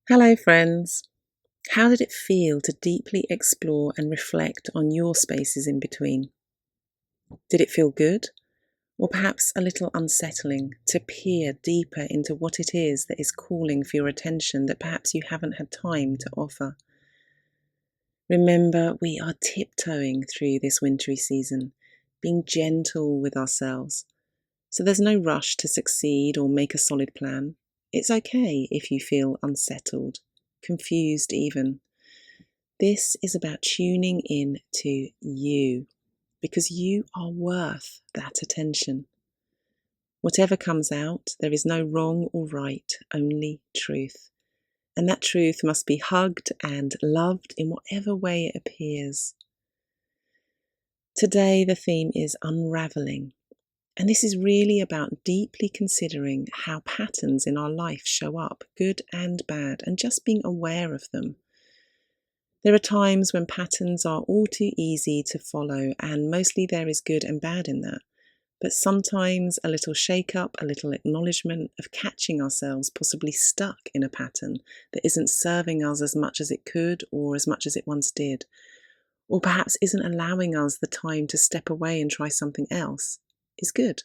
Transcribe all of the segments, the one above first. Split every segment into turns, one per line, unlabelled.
Hello, friends. How did it feel to deeply explore and reflect on your spaces in between? Did it feel good, or perhaps a little unsettling to peer deeper into what it is that is calling for your attention that perhaps you haven't had time to offer? Remember, we are tiptoeing through this wintry season, being gentle with ourselves. So there's no rush to succeed or make a solid plan. It's okay if you feel unsettled, confused even. This is about tuning in to you because you are worth that attention. Whatever comes out, there is no wrong or right, only truth. And that truth must be hugged and loved in whatever way it appears. Today, the theme is unravelling. And this is really about deeply considering how patterns in our life show up, good and bad, and just being aware of them. There are times when patterns are all too easy to follow, and mostly there is good and bad in that. But sometimes a little shake-up, a little acknowledgement of catching ourselves possibly stuck in a pattern that isn't serving us as much as it could or as much as it once did, or perhaps isn't allowing us the time to step away and try something else, is good.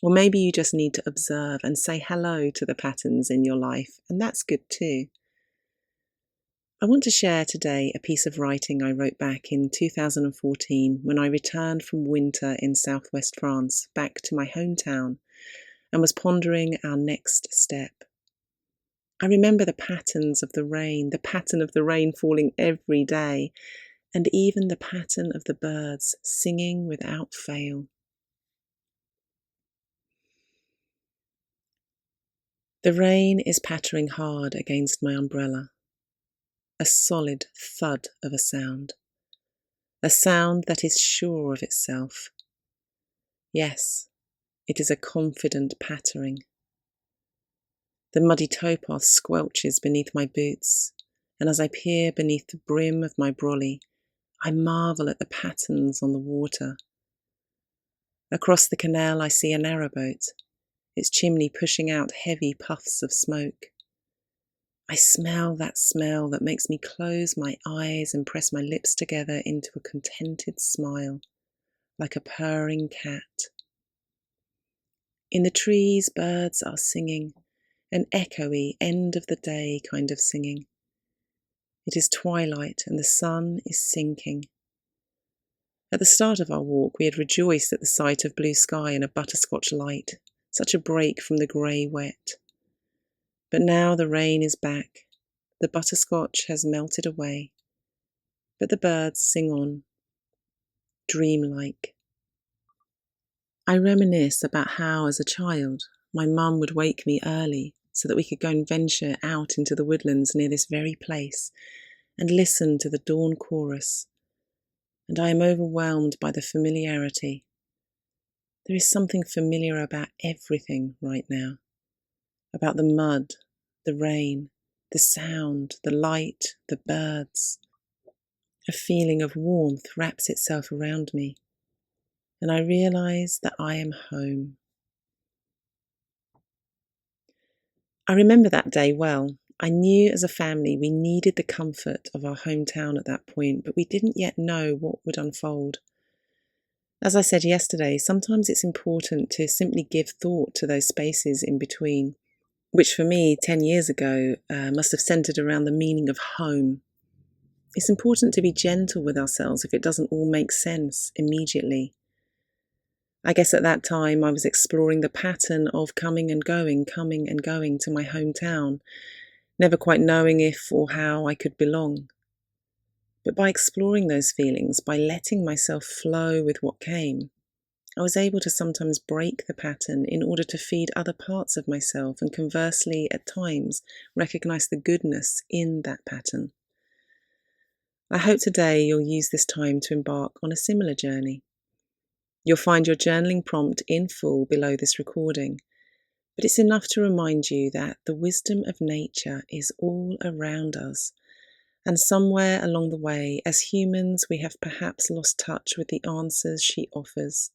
Or maybe you just need to observe and say hello to the patterns in your life, and that's good too. I want to share today a piece of writing I wrote back in 2014 when I returned from winter in southwest France back to my hometown and was pondering our next step. I remember the patterns of the rain, the pattern of the rain falling every day, and even the pattern of the birds singing without fail. The rain is pattering hard against my umbrella, a solid thud of a sound that is sure of itself. Yes, it is a confident pattering. The muddy towpath squelches beneath my boots, and as I peer beneath the brim of my brolly, I marvel at the patterns on the water. Across the canal I see a narrowboat, its chimney pushing out heavy puffs of smoke. I smell that makes me close my eyes and press my lips together into a contented smile, like a purring cat. In the trees, birds are singing, an echoey end of the day kind of singing. It is twilight and the sun is sinking. At the start of our walk, we had rejoiced at the sight of blue sky and a butterscotch light, such a break from the grey wet. But now the rain is back, the butterscotch has melted away, but the birds sing on, dreamlike. I reminisce about how, as a child, my mum would wake me early so that we could go and venture out into the woodlands near this very place and listen to the dawn chorus. And I am overwhelmed by the familiarity. There is something familiar about everything right now. About the mud, the rain, the sound, the light, the birds. A feeling of warmth wraps itself around me, and I realize that I am home. I remember that day well. I knew as a family we needed the comfort of our hometown at that point, but we didn't yet know what would unfold. As I said yesterday, sometimes it's important to simply give thought to those spaces in between, which for me 10 years ago must have centered around the meaning of home. It's important to be gentle with ourselves if it doesn't all make sense immediately. I guess at that time I was exploring the pattern of coming and going to my hometown, never quite knowing if or how I could belong. But by exploring those feelings, by letting myself flow with what came, I was able to sometimes break the pattern in order to feed other parts of myself and conversely, at times, recognize the goodness in that pattern. I hope today you'll use this time to embark on a similar journey. You'll find your journaling prompt in full below this recording, but it's enough to remind you that the wisdom of nature is all around us, and somewhere along the way, as humans, we have perhaps lost touch with the answers she offers.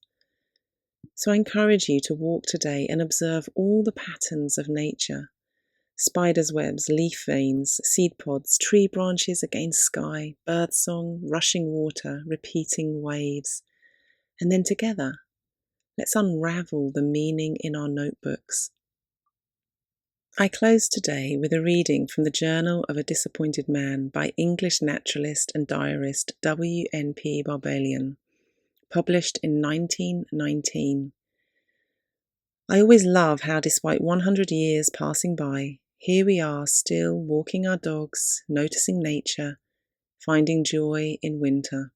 So I encourage you to walk today and observe all the patterns of nature, Spiders' webs, leaf veins, seed pods, tree branches against sky, birdsong, rushing water, repeating waves. And then together, let's unravel the meaning in our notebooks. I close today with a reading from the Journal of a Disappointed Man by English naturalist and diarist W.N.P. Barbelian, published in 1919. I always love how, despite 100 years passing by, here we are still walking our dogs, noticing nature, finding joy in winter.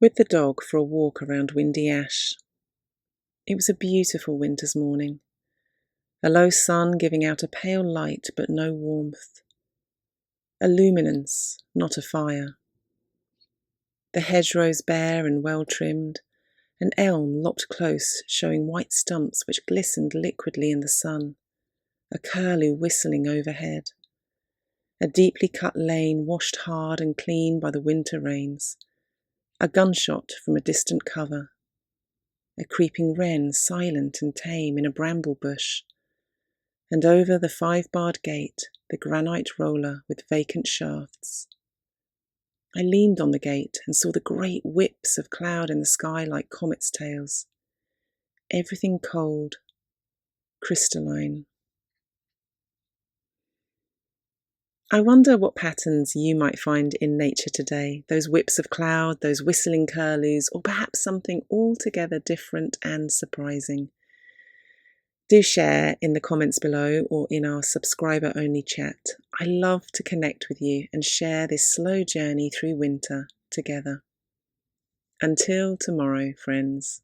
With the dog for a walk around Windy Ash. It was a beautiful winter's morning. A low sun giving out a pale light but no warmth. A luminance, not a fire. The hedgerows bare and well trimmed, an elm lopped close showing white stumps which glistened liquidly in the sun, a curlew whistling overhead. A deeply cut lane washed hard and clean by the winter rains. A gunshot from a distant cover. A creeping wren silent and tame in a bramble bush. And over the 5-barred gate, the granite roller with vacant shafts. I leaned on the gate and saw the great whips of cloud in the sky like comets' tails. Everything cold, crystalline. I wonder what patterns you might find in nature today, those whips of cloud, those whistling curlews, or perhaps something altogether different and surprising. Do share in the comments below or in our subscriber-only chat. I love to connect with you and share this slow journey through winter together. Until tomorrow, friends.